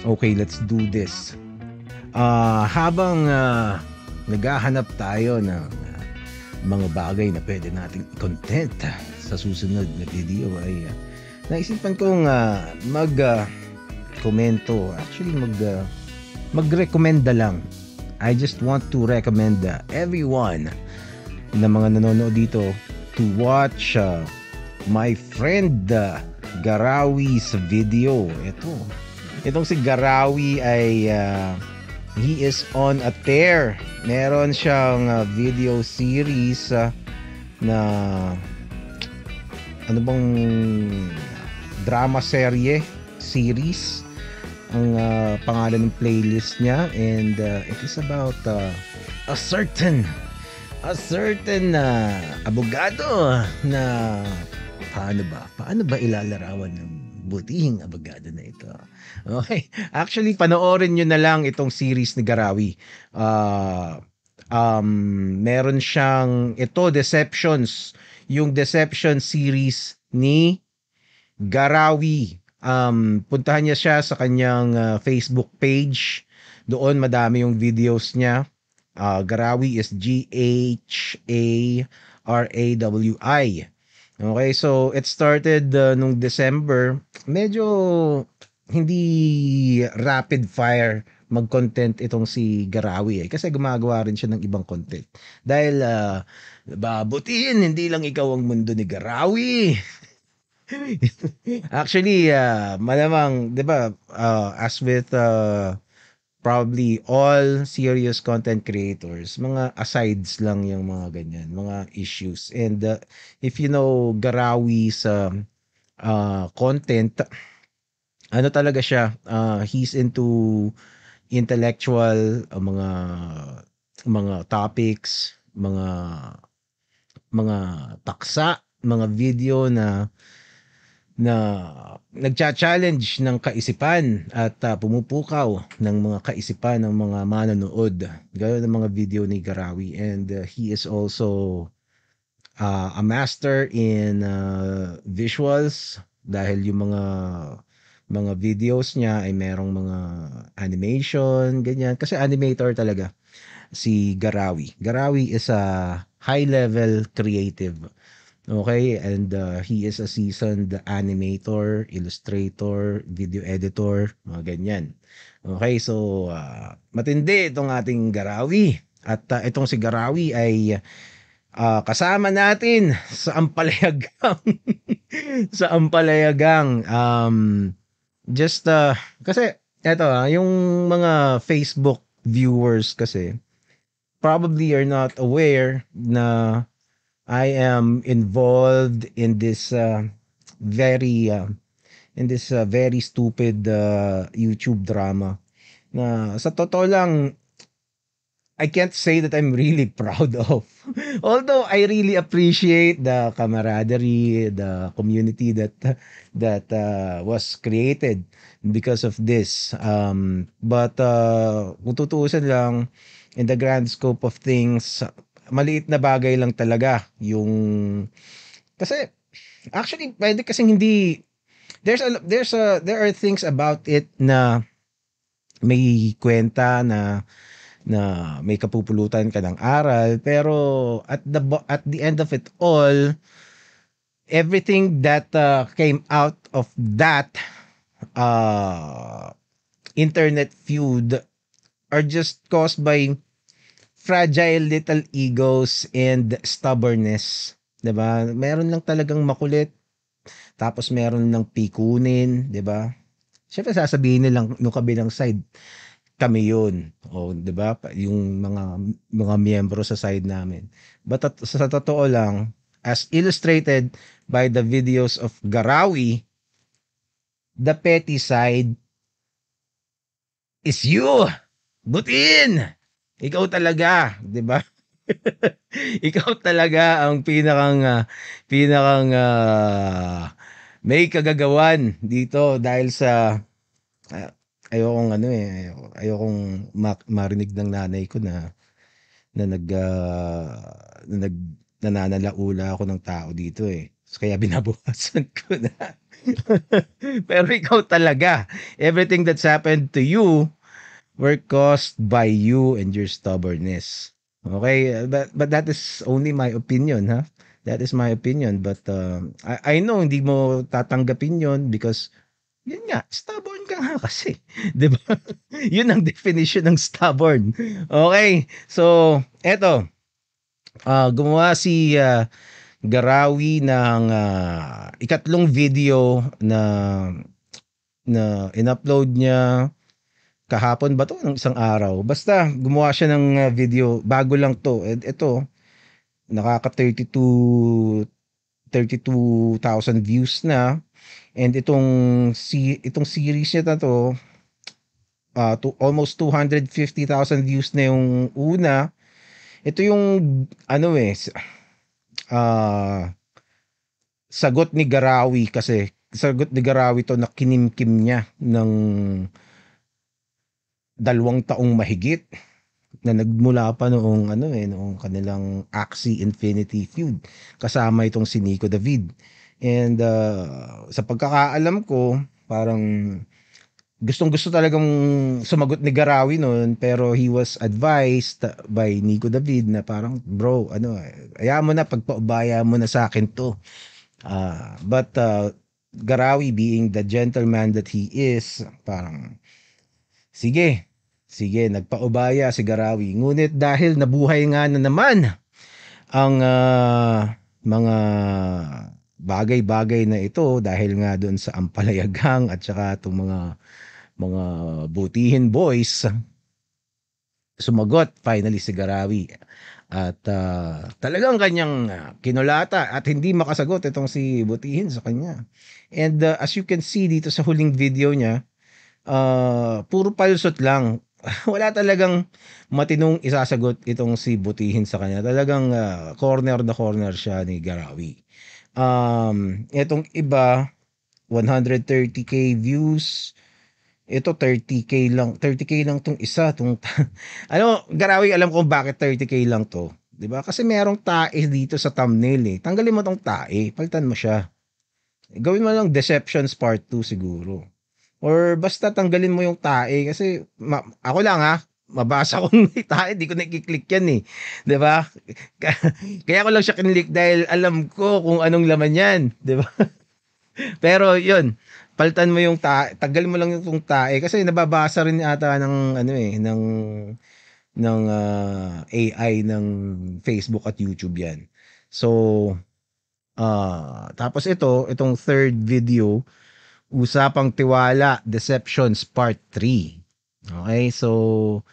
Okay, let's do this. Habang naghahanap tayo ng mga bagay na pwede nating i-content sa susunod na video ay naisipan kong komento. Actually, magrekomenda lang. I just want to recommend everyone na mga nanonood dito to watch my friend Garawi's video. Itong si Garawi ay he is on a tear. Meron siyang video series na ano bang drama series ang pangalan ng playlist niya, and it is about a certain abogado na paano ba ilalarawan ng butihing abogado na ito. Okay, actually panoorin nyo na lang itong series ni Garawi. Meron siyang Deceptions, yung Deception series ni Garawi. Puntahan niya siya sa kanyang Facebook page. Doon madami yung videos niya. Garawi is Ghaраwi. Okay, so it started nung December. Medyo hindi rapid fire mag-content itong si Garawi kasi gumagawa rin siya ng ibang content. Dahil babutihin, hindi lang ikaw ang mundo ni Garawi. Actually, malamang, 'di ba, as with probably all serious content creators, mga asides lang yung mga ganyan, mga issues. And if you know Garawi's content, ano talaga siya, he's into intellectual mga topics, mga paksa, mga video na nagcha-challenge ng kaisipan at pumupukaw ng mga kaisipan ng mga manonood. Gaya ng mga video ni Garawi, and he is also a master in visuals dahil yung mga videos niya ay merong mga animation, ganyan. Kasi animator talaga si Garawi. Garawi is a high-level creative. Okay, and he is a seasoned animator, illustrator, video editor, mga ganyan. Okay, so matindi itong ating Garawi. At itong si Garawi ay kasama natin sa Ampalayagang sa Ampalayagang just kasi eto yung mga Facebook viewers kasi probably are not aware na I am involved in this very very stupid YouTube drama na sa totoo lang I can't say that I'm really proud of. Although I really appreciate the camaraderie, the community that was created because of this. But kung tutuusin lang, in the grand scope of things, maliit na bagay lang talaga yung kasi actually pwede kasing hindi there are things about it na may kwenta na may kapupulutan ka ng aral, pero at the end of it all, everything that came out of that internet feud are just caused by fragile little egos and stubbornness. 'Di ba? Meron lang talagang makulit, tapos meron lang pikunin, 'di ba? Siyempre sasabihin nilang yung kabilang side, kami yun. O, 'di ba? Yung mga miyembro sa side namin. But sa totoo lang, as illustrated by the videos of Garawi, the petty side is you. Butin! Ikaw talaga, 'di ba? Ikaw talaga ang pinakang may kagagawan dito dahil sa ah, ayokong ayokong marinig ng nanay ko na nag nananalaula ako ng tao dito eh. Kaya binabawasan ko na. Pero ikaw talaga, everything that's happened to you were caused by you and your stubbornness. Okay, but that is only my opinion, ha? That is my opinion, but I know hindi mo tatanggapin 'yon because yun nga, stubborn ka nga kasi, 'di ba? Yun ang definition ng stubborn. Okay, so eto, gumawa si Garawi ng ikatlong video na in-upload niya kahapon ba 'to, ng isang araw. Basta gumawa siya ng video, bago lang 'to. Ito, nakaka 32,000 views na, and itong series niya na 'to, to almost 250,000 views na yung una. Ito yung ano sagot ni Garawi, kasi sagot ni Garawi 'to na kinimkim niya ng 2 taong mahigit, na nagmula pa noong noong kanilang Axie Infinity feud kasama itong si Nico David. And sa pagkakaalam ko, parang gustong-gusto talagang sumagot ni Garawi noon, pero he was advised by Nico David na parang, "Bro, hayaan mo na, pagpaubaya mo na sa akin 'to." But Garawi, being the gentleman that he is, parang sige, nagpaubaya si Garawi. Ngunit dahil nabuhay nga na naman ang mga bagay-bagay na ito, dahil nga doon sa Ampalayagang at saka itong mga butihin boys, sumagot finally si Garawi. At talagang kanyang kinulata at hindi makasagot itong si Butihin sa kanya. And as you can see dito sa huling video niya, puro palusot lang. Wala talagang matinong isasagot itong si Butihin sa kanya. Talagang corner na corner siya ni Garawi. Itong iba, 130k views. Ito 30k lang tong isa, Garawi, alam ko bakit 30k lang to, 'di ba? Kasi merong tae dito sa thumbnail eh. Tanggalin mo tong tae, palitan mo siya. Gawin mo lang Deceptions Part 2 siguro. Or basta tanggalin mo yung tae, kasi ako lang mabasa ko may tae, di ko nakiklik yan eh. 'Di ba? Kaya ko lang siya kinlik dahil alam ko kung anong laman yan, 'di ba? Pero 'yun, palitan mo yung tanggalin mo lang yung tae, kasi nababasa rin ata ng AI ng Facebook at YouTube yan. So, tapos itong third video, Usapang Tiwala, Deceptions Part 3. Okay, so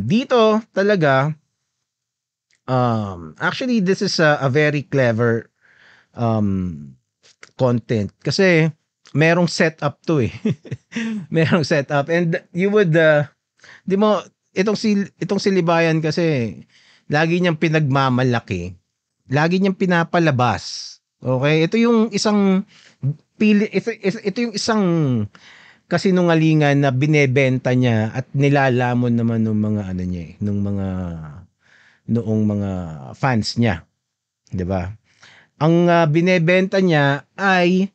dito talaga, actually this is a very clever content, kasi merong setup to eh. Merong setup, and you would di mo, itong si Libayan kasi lagi niyang pinagmamalaki, lagi niyang pinapalabas. Okay, ito yung isang ito yung isang kasinungalingan na binebenta niya at nilalamon naman ng mga niya noong mga fans niya, 'di ba? Ang binebenta niya ay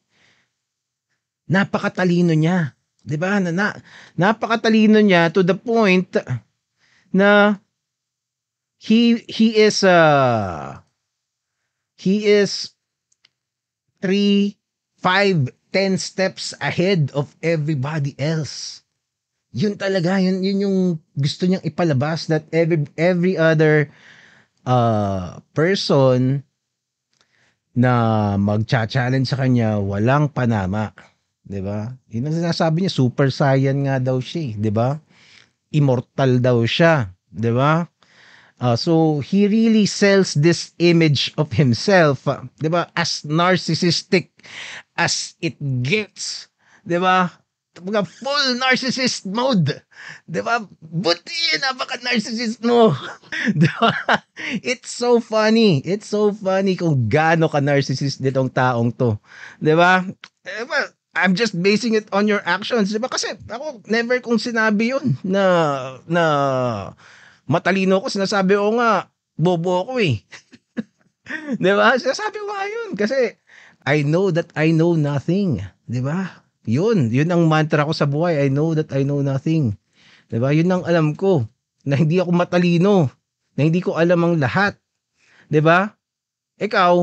napakatalino niya, 'di ba? Napakatalino niya to the point na he is 3, 5, 10 steps ahead of everybody else. Yun talaga, yun yung gusto niyang ipalabas, that every other person na magcha-challenge sa kanya walang panama, 'di ba? Yun ang sinasabi niya, super saiyan nga daw siya, 'di ba? Immortal daw siya, 'di ba? So he really sells this image of himself, 'di ba? As narcissistic as it gets, 'di ba? Mga full narcissist mode, 'di ba? Buti napaka-narcissist mo. 'Di ba? It's so funny. It's so funny kung gaano ka narcissist nitong taong 'to, 'di ba? I'm just basing it on your actions, 'di ba? Kasi ako never kong sinabi 'yun na matalino ko, sinasabi ko nga bobo ako eh. 'Di ba? Sinasabi ko nga yun kasi I know that I know nothing, 'di ba? Yun ang mantra ko sa buhay, I know that I know nothing. 'Di ba? Yun ang alam ko, na hindi ako matalino, na hindi ko alam ang lahat, 'di ba? Ikaw,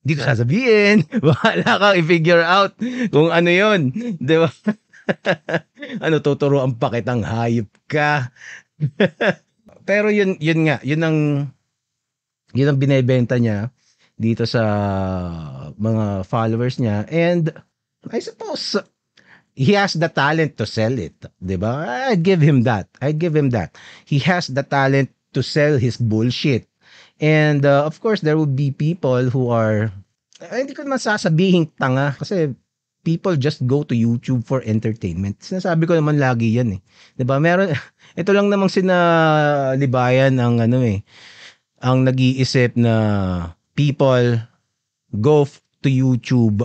hindi ko sasabihin. Bahala kang i-figure out kung ano yun, 'di ba? Ano, tuturuan pa kitang hayop ka. Pero yun nga, yun ang binebenta niya dito sa mga followers niya, and I suppose he has the talent to sell it, 'di ba? I'd give him that. I'd give him that. He has the talent to sell his bullshit. And of course there will be people who are, hindi ko naman sasabihing tanga kasi people just go to YouTube for entertainment. Sinasabi ko naman lagi 'yan eh. 'Di ba? Meron ito lang namang sina Libayan ang ano eh, ang nag-iisip na people to YouTube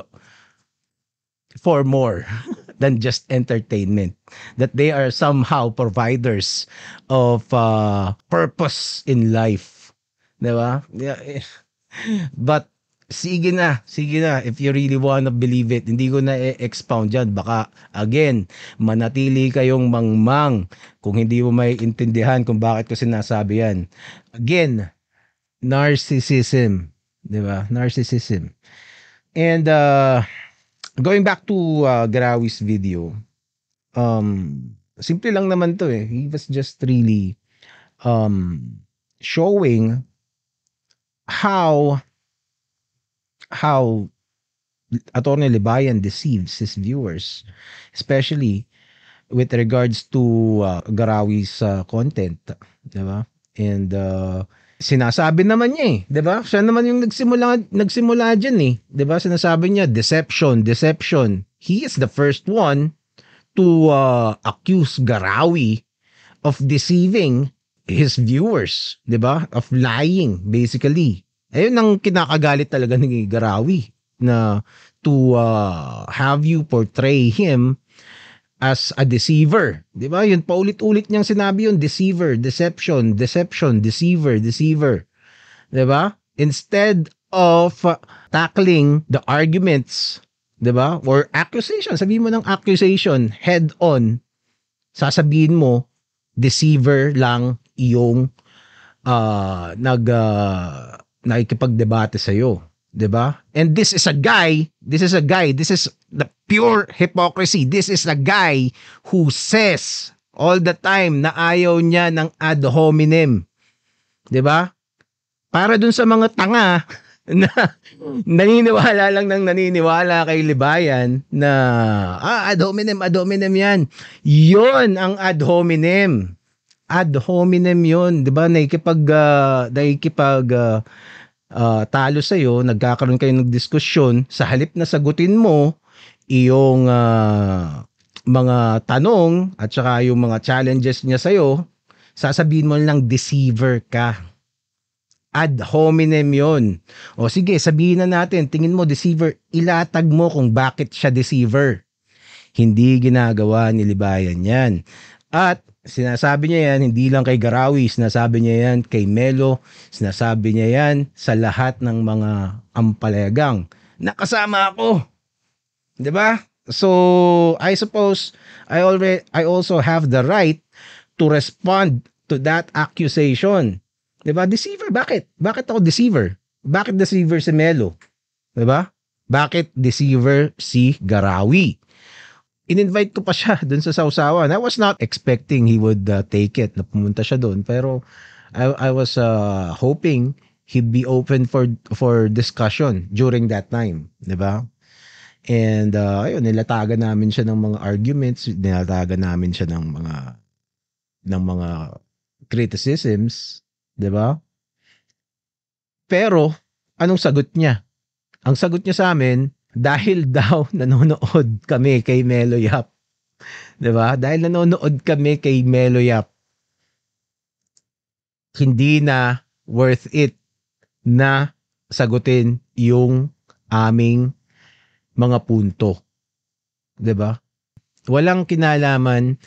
for more than just entertainment. That they are somehow providers of purpose in life. Diba? Yeah, but sige na. If you really wanna believe it, hindi ko na expound dyan. Baka, again, manatili kayong mangmang kung hindi mo may intindihan kung bakit ko sinasabi yan. Again, narcissism. Diba? Narcissism. And going back to Garawi's video, simple lang naman to eh. He was just really showing how Atty. Libayan deceives his viewers, especially with regards to Garawi's content, 'di ba? And sinasabi naman niya eh, 'di ba? Siya naman yung nagsimula diyan eh, 'di ba? Sinasabi niya deception. He is the first one to accuse Garawi of deceiving his viewers, 'di ba? Of lying basically. Ayun ang kinakagalit talaga ni Garawi, na to have you portray him as a deceiver. 'Di ba? Yun paulit-ulit niyang sinabi yun, deceiver, deception, deceiver. 'Di ba? Instead of tackling the arguments, 'di ba? Or accusation, sabihin mo ng accusation head on. Sasabihin mo deceiver lang yung nakikipagdebate sa iyo, 'di ba? And this is the pure hypocrisy. This is a guy who says all the time na ayaw niya ng ad hominem, 'di ba? Para dun sa mga tanga na naniniwala kay Libayan na ad hominem yan. Yon ang ad hominem. Ad hominem yun, 'di ba? Nakikipag talo sa iyo, nagkakaroon kayo ng diskusyon, sa halip na sagutin mo iyong mga tanong at saka yung mga challenges niya sa iyo, sasabihin mo lang deceiver ka. Ad hominem yon. O sige, sabihin na natin, tingin mo deceiver, ilatag mo kung bakit siya deceiver. Hindi ginagawa ni Libayan yan. At sinasabi niya yan, hindi lang kay Garawi, sinasabi niya yan kay Melo, sinasabi niya yan sa lahat ng mga ampalayagang nakasama ako. 'Di ba? So, I suppose I also have the right to respond to that accusation. 'Di ba? Deceiver, bakit? Bakit ako deceiver? Bakit deceiver si Melo? 'Di ba? Bakit deceiver si Garawi? In-invite ko pa siya dun sa Sausawan. I was not expecting he would take it na pumunta siya doon, pero I was hoping he'd be open for discussion during that time, 'di ba? And ayun, nilatagan namin siya ng mga arguments, nilatagan namin siya ng mga criticisms, 'di ba? Pero anong sagot niya? Ang sagot niya sa amin, dahil daw nanonood kami kay Melo Yap. 'Di ba? Dahil nanonood kami kay Melo Yap, hindi na worth it na sagutin yung aming mga punto. 'Di ba? Walang kinalaman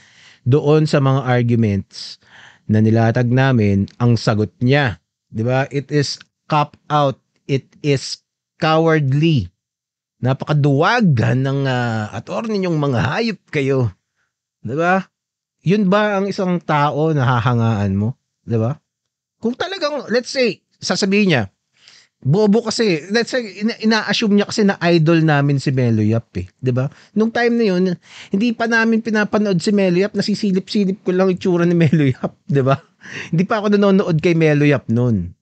doon sa mga arguments na nilatag namin ang sagot niya. 'Di ba? It is cop out. It is cowardly. Napakaduwag ng attorney niyong mga hayop kayo. 'Di ba? Yun ba ang isang tao na hahangaan mo? 'Di ba? Kung talagang, let's say, sasabihin niya, bobo kasi, let's say, ina-assume niya kasi na idol namin si Melo Yap eh. 'Di ba? Nung time na yun, hindi pa namin pinapanood si Melo Yap, nasisilip-silip ko lang itsura ni Melo Yap. 'Di ba? Hindi pa ako nanonood kay Melo Yap noon.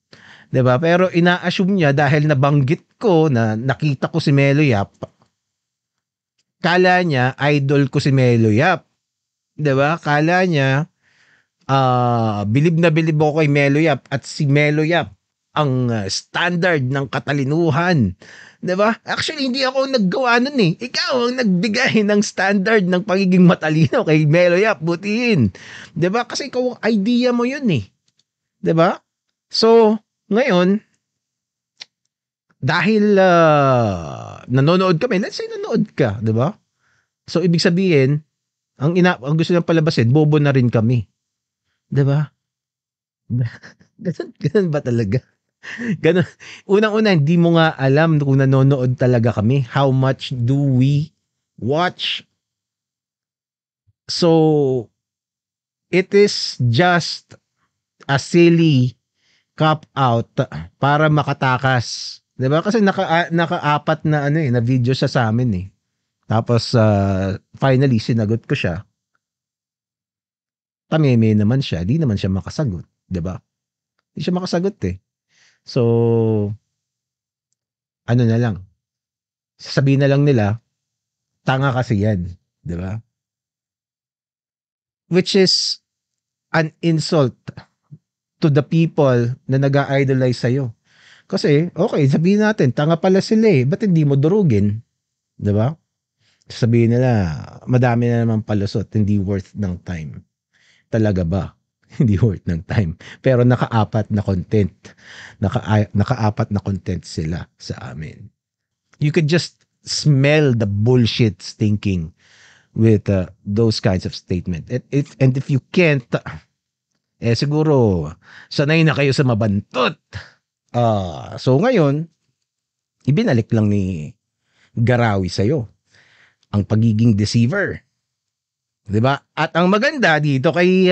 'Di ba? Pero ina-assume niya dahil nabanggit ko na nakita ko si Melo Yap, kala niya idol ko si Melo Yap. 'Di ba? Kala niya bilib na bilib ako kay Melo Yap at si Melo Yap ang standard ng katalinuhan. 'Di ba? Actually, hindi ako naggawa nun eh. Ikaw ang nagbigay ng standard ng pagiging matalino kay Melo Yap. Butihin. 'Di ba? Kasi ikaw, idea mo yun eh. 'Di ba? So, ngayon, dahil nanonood kami, let's say nanonood ka, 'di ba? So, ibig sabihin, ang gusto nang palabasin, bobo na rin kami. 'Di ba? Ganun ba talaga? Ganun. Unang-una, hindi mo nga alam kung nanonood talaga kami. How much do we watch? So, it is just a silly cop out para makatakas. 'Di ba? Kasi naka-apat na na video siya sa amin eh. Tapos finally sinagot ko siya. Tameme naman siya, di naman siya makasagot, 'di ba? Di siya makasagot eh. So, ano na lang, sasabihin na lang nila, tanga kasi yan, 'di ba? Which is an insult to the people na nag-idolize sa'yo. Kasi, okay, sabihin natin, tanga pala sila eh, ba't hindi mo durugin? 'Di ba? Sabihin nila, madami na naman palusot, hindi worth ng time. Talaga ba? Hindi worth ng time. Pero nakaapat na content. Nakaapat na content sila sa amin. You could just smell the bullshit stinking with those kinds of statement. And if you can't, siguro, sanay na kayo sa mabantot. So ngayon, ibinalik lang ni Garawi sa'yo ang pagiging deceiver. 'Di ba? At ang maganda dito kay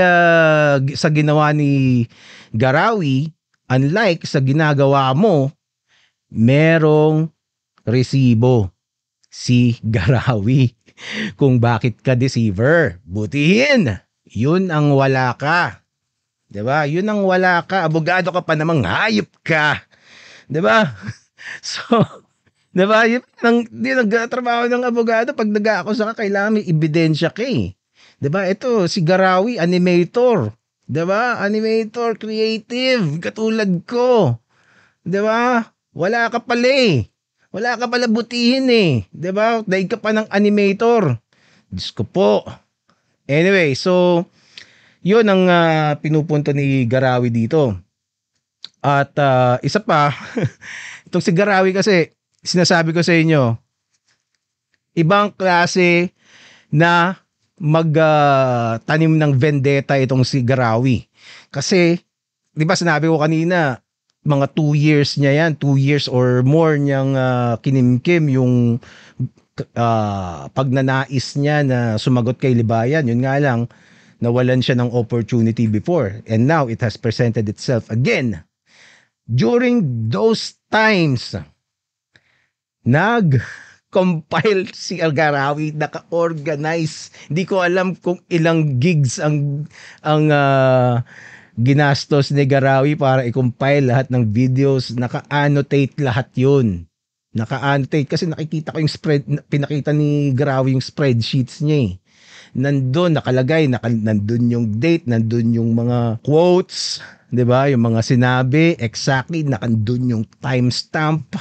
sa ginawa ni Garawi, unlike sa ginagawa mo, merong resibo si Garawi kung bakit ka deceiver. Butihin. 'Yun ang wala ka. 'Di ba? 'Yun ang wala ka. Abogado ka pa namang hayop ka. 'Di ba? So, 'di ba? Yun nagtrabaho ng abogado, pag nag-aakusa ka, kailangan may ebidensya ka eh. 'Di ba? Ito si Garawi, animator. 'Di ba? Animator, creative, katulad ko. 'Di ba? Wala ka pala eh. Wala ka pala butihin eh. 'Di ba? Daig ka pa ng animator. Diyos ko po. Anyway, so 'yun ang pinupunto ni Garawi dito. At isa pa, itong si Garawi kasi, sinasabi ko sa inyo, ibang klase na magtanim ng vendetta itong si Garawi. Kasi, di ba sinabi ko kanina, mga 2 years niya yan, 2 years or more niyang kinimkim yung pagnanais niya na sumagot kay Libayan. Yun nga lang, nawalan siya ng opportunity before. And now, it has presented itself again. During those times, compile si Garawi, naka-organize. Hindi ko alam kung ilang gigs ang ginastos ni Garawi para i-compile lahat ng videos. Naka-annotate lahat yun. Naka-annotate kasi nakikita ko yung pinakita ni Garawi yung spreadsheets niya eh. Nandun, nakalagay, nandun yung date, nandun yung mga quotes, 'di ba? Yung mga sinabi, exactly, nandun yung timestamp.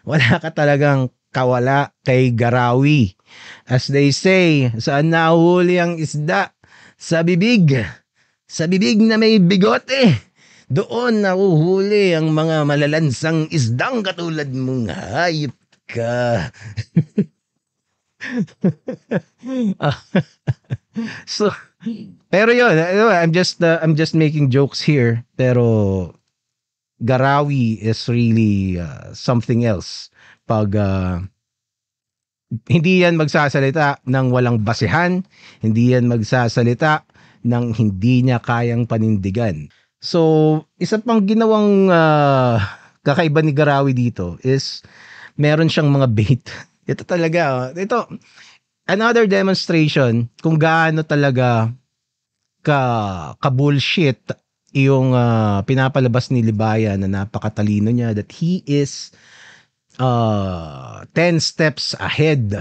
Wala ka talagang kawala kay Garawi. As they say, saan nahuli ang isda? Sa bibig. Sa bibig na may bigote. Doon nahuhuli ang mga malalansang isdang katulad mong hayop ka. So, pero yun, I'm just making jokes here. Pero Garawi is really something else. Pag hindi yan magsasalita ng walang basehan, hindi yan magsasalita ng hindi niya kayang panindigan. So, isa pang ginawang kakaiba ni Garawi dito is meron siyang mga bait. Ito talaga, ito, another demonstration kung gaano talaga ka-bullshit yung pinapalabas ni Libayan na napakatalino niya, that he is 10 steps ahead.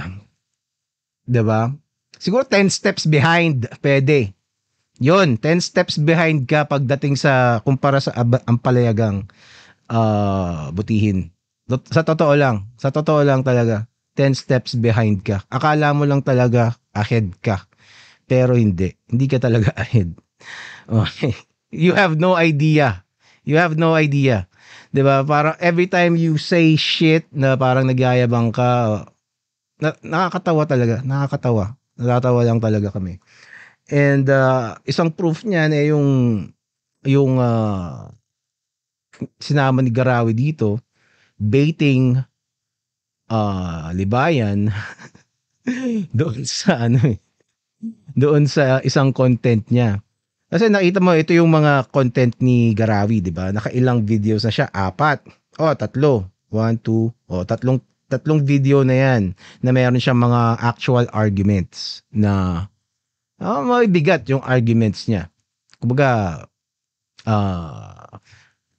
'Di ba? Siguro 10 steps behind, pwede. 'Yon, 10 steps behind ka pagdating sa kumpara sa Ampalayagang butihin. Sa totoo lang talaga, 10 steps behind ka. Akala mo lang talaga ahead ka. Pero hindi. Hindi ka talaga ahead. Okay. You have no idea. You have no idea. 'Di ba? Parang every time you say shit na parang nagyayabang ka, nakakatawa talaga, nakakatawa. Natatawa lang talaga kami. And isang proof niyan eh yung sinama ni Garawi dito, baiting Libayan doon sa doon sa isang content niya. Kasi nakita mo, ito yung mga content ni Garawi, di ba? Nakailang videos na siya, 4. Tatlo. 1, 2, tatlong video na yan na mayroon siyang mga actual arguments na mabibigat yung arguments niya. Kumbaga,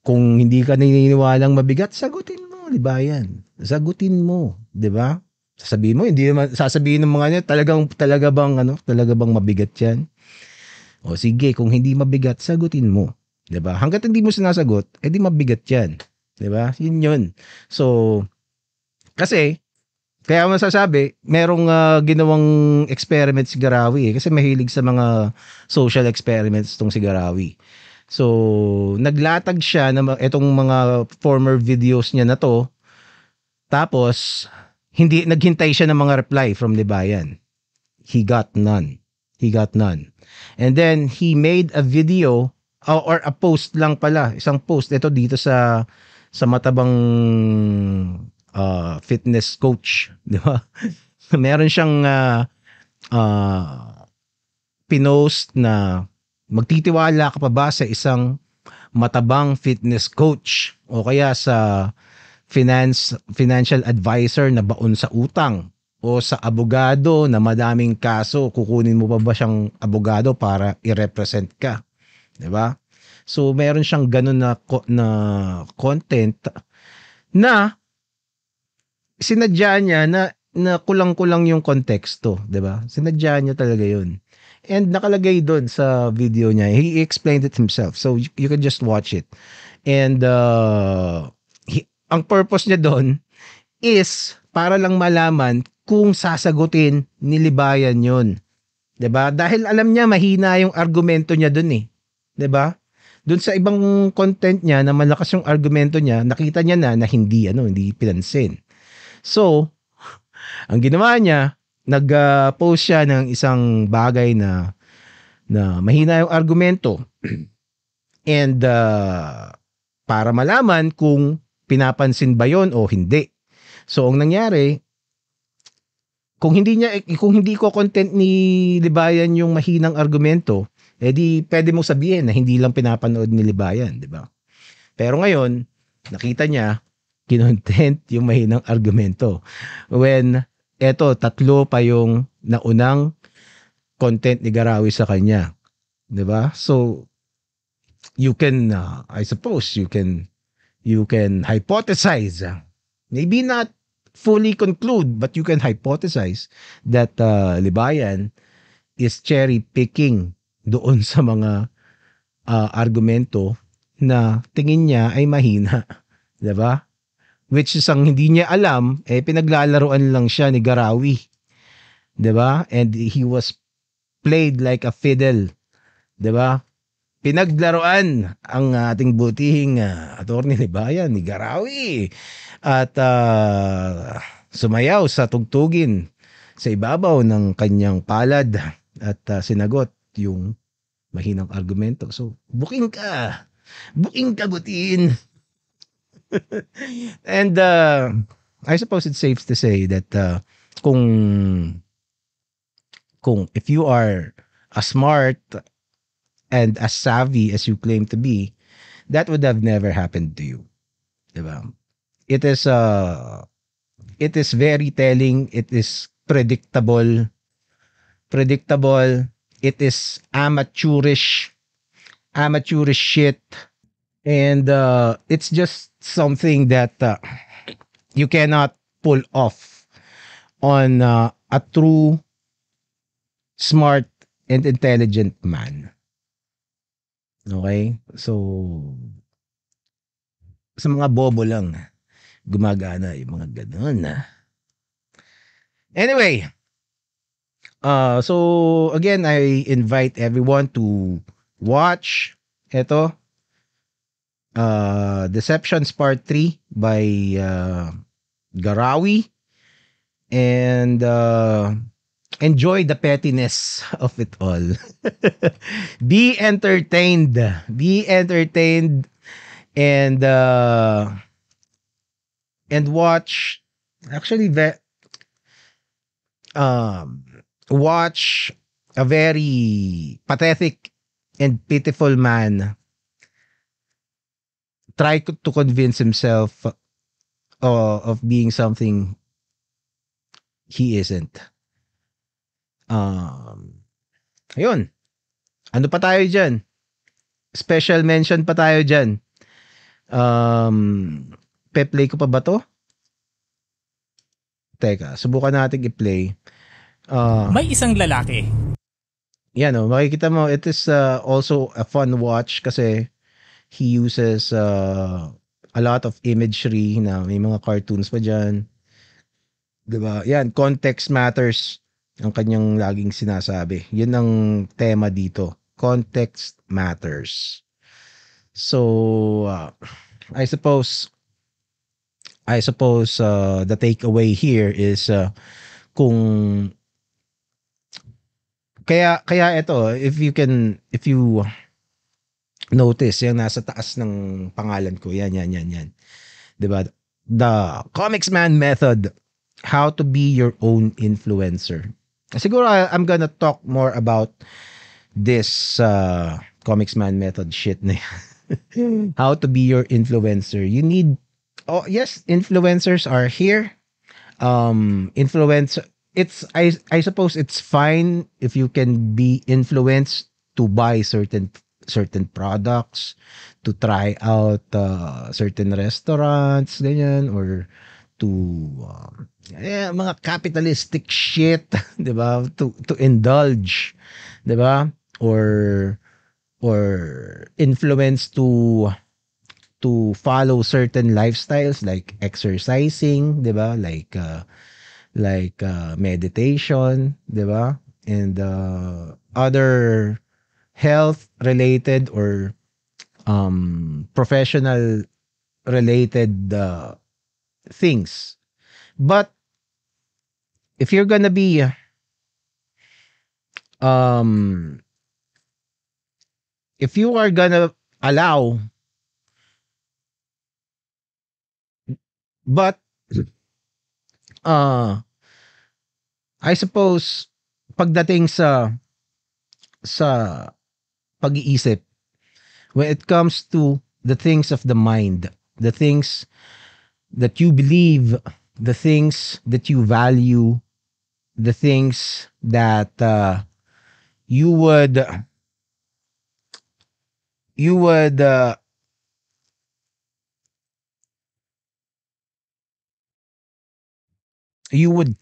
kung hindi ka naniniwalang mabigat, sagutin mo, Libayan. Sagutin mo, di ba? Sasabihin mo, hindi naman sasabihin ng mga niya, talaga bang mabigat yan? O sige, kung hindi mabigat, sagutin mo. 'Di ba? Hangga't hindi mo sinasagot, edi mabigat 'yan. 'Di ba? Yun 'yun. So, kasi kaya masasabi, merong ginawang experiment si Garawi kasi mahilig sa mga social experiments tong si Garawi. So, naglatag siya ng itong mga former videos niya na to. Tapos, hindi naghintay siya ng mga reply from Libayan. He got none. And then he made a video or a post lang pala, isang post ito dito sa matabang fitness coach, di ba? Meron siyang pinost na magtitiwala ka pa ba sa isang matabang fitness coach o kaya sa financial advisor na baon sa utang o sa abogado na madaming kaso, kukunin mo pa ba siyang abogado para i-represent ka? 'Di ba? So meron siyang ganun na content na sinadya niya na kulang-kulang yung konteksto, 'di ba? Sinadya niya talaga 'yun. And nakalagay doon sa video niya. He explained it himself. So you can just watch it. And ang purpose niya doon is para lang malaman kung sasagutin ni Libayan yun. 'Di ba? Dahil alam niya mahina yung argumento niya doon eh. 'Di ba? Doon sa ibang content niya na malakas yung argumento niya, nakita niya na hindi pinansin. So, ang ginawa niya, nag-post siya ng isang bagay na mahina yung argumento. And para malaman kung pinapansin ba yon o hindi. So, ang nangyari, kung hindi ko content ni Libayan yung mahinang argumento, edi pwede mo sabihin na hindi lang pinapanood ni Libayan, di ba? Pero ngayon, nakita niya, kinontent yung mahinang argumento. When, tatlo pa yung naunang content ni Garawi sa kanya. Di ba? So, you can, I suppose, you can hypothesize, maybe not fully conclude, but you can hypothesize that Libayan is cherry picking doon sa mga argumento na tingin niya ay mahina, 'di ba? Which is ang hindi niya alam, pinaglalaruan lang siya ni Garawi, 'di ba? And he was played like a fiddle, 'di ba? Pinaglaruan ang ating butihing attorney Libayan ni Garawi at sumayaw sa tugtugin sa ibabaw ng kanyang palad at sinagot yung mahinang argumento. So, booking ka butin. And I suppose it's safe to say that kung if you are as smart and as savvy as you claim to be, that would have never happened to you, 'di ba? It is it is very telling, it is predictable, it is amateurish shit, and it's just something that you cannot pull off on a true smart and intelligent man. Okay? So sa mga bobo lang gumagana yung mga ganun. Anyway, so again, I invite everyone to watch ito, Deceptions Part 3 by Garawi, and enjoy the pettiness of it all. Be entertained. Be entertained, and watch, actually um watch a very pathetic and pitiful man try to convince himself of being something he isn't. Ayun. Ano pa tayo dyan? Special mention pa tayo dyan. Pe-play ko pa ba to? Teka, subukan natin i-play. May isang lalaki. Yan makikita mo, it is also a fun watch kasi he uses a lot of imagery na may mga cartoons pa dyan. Diba? Yan, context matters ang kanyang laging sinasabi. Yun ang tema dito. Context matters. So, I suppose the takeaway here is kung kaya ito, if you notice yung nasa taas ng pangalan ko, yan. 'Di ba? The Comics Man Method, how to be your own influencer. Siguro I'm gonna talk more about this Comics Man Method shit na yan. How to be your influencer. You need, oh yes, influencers are here. Influence, it's I suppose it's fine if you can be influenced to buy certain products, to try out certain restaurants, ganyan, or to mga capitalistic shit, 'di ba? To indulge, 'di ba? Or influence to follow certain lifestyles like exercising, 'di ba? Like meditation, 'di ba? And other health related or professional related things. But if you're gonna be if you are gonna allow, but I suppose pagdating sa pag-iisip, when it comes to the things of the mind, the things that you believe, the things that you value, the things that you would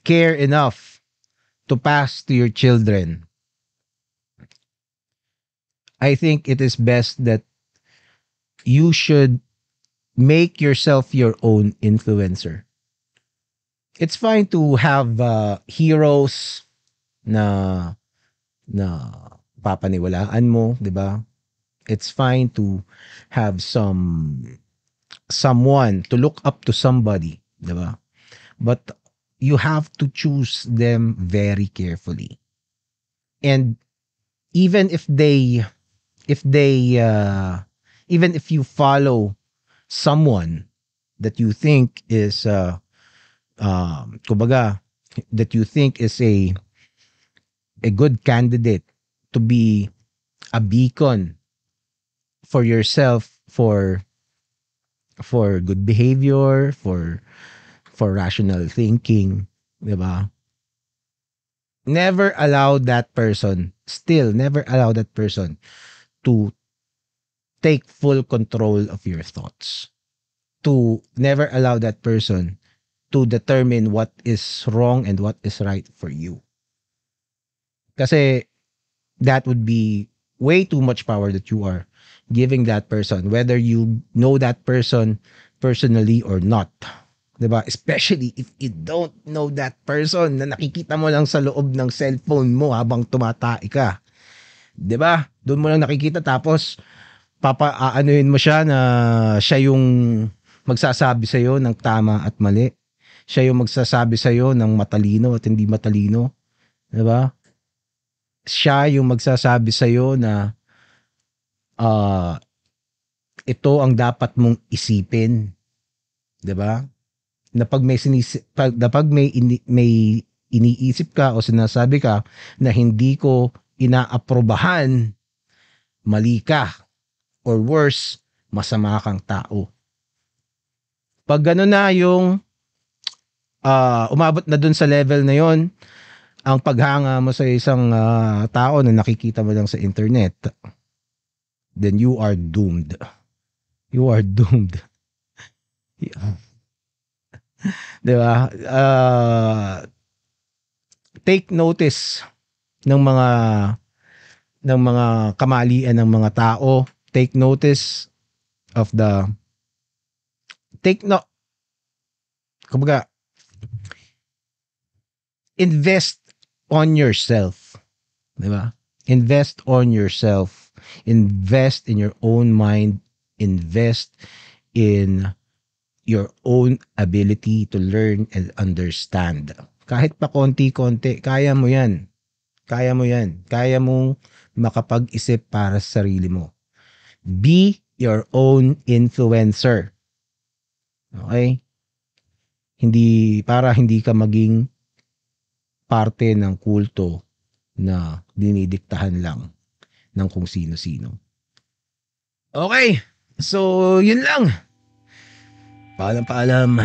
care enough to pass to your children, I think it is best that you should make yourself your own influencer. It's fine to have heroes na papaniwalaan mo, 'di ba? It's fine to have someone to look up to, somebody, 'di ba? But you have to choose them very carefully. And even if even if you follow someone that you think is kumbaga, that you think is a good candidate to be a beacon for yourself, for good behavior, for rational thinking, 'di ba? Never allow that person, still never allow that person to take full control of your thoughts. To never allow that person to determine what is wrong and what is right for you. Kasi that would be way too much power that you are giving that person, whether you know that person personally or not. 'Di ba? Especially if you don't know that person na nakikita mo lang sa loob ng cellphone mo habang tumatay ka. 'Di ba? Doon mo lang nakikita, tapos aanuhin mo siya na siya yung magsasabi sa iyo ng tama at mali. Siya yung magsasabi sa iyo ng matalino at hindi matalino. 'Di ba? Siya yung magsasabi sa iyo na ito ang dapat mong isipin. 'Di ba? Na pag may iniisip ka o sinasabi ka na hindi ko inaaprobahan, mali ka, or worse, masama kang tao. Pag gano'n na yung umabot na dun sa level na yon, ang paghanga mo sa isang tao na nakikita mo lang sa internet, then you are doomed. You are doomed. Yeah. 'Di ba? Take notice ng mga kamalian ng mga tao. Take notice of kumbaga, invest on yourself. 'Di ba? Invest on yourself. Invest in your own mind. Invest in your own ability to learn and understand. Kahit pa konti-konti, kaya mo yan. Kaya mo yan. Kaya mong makapag-isip para sa sarili mo. Be your own influencer. Okay? Hindi ka maging parte ng kulto na dinidiktahan lang ng kung sino-sino. Okay. So, yun lang. Paalam.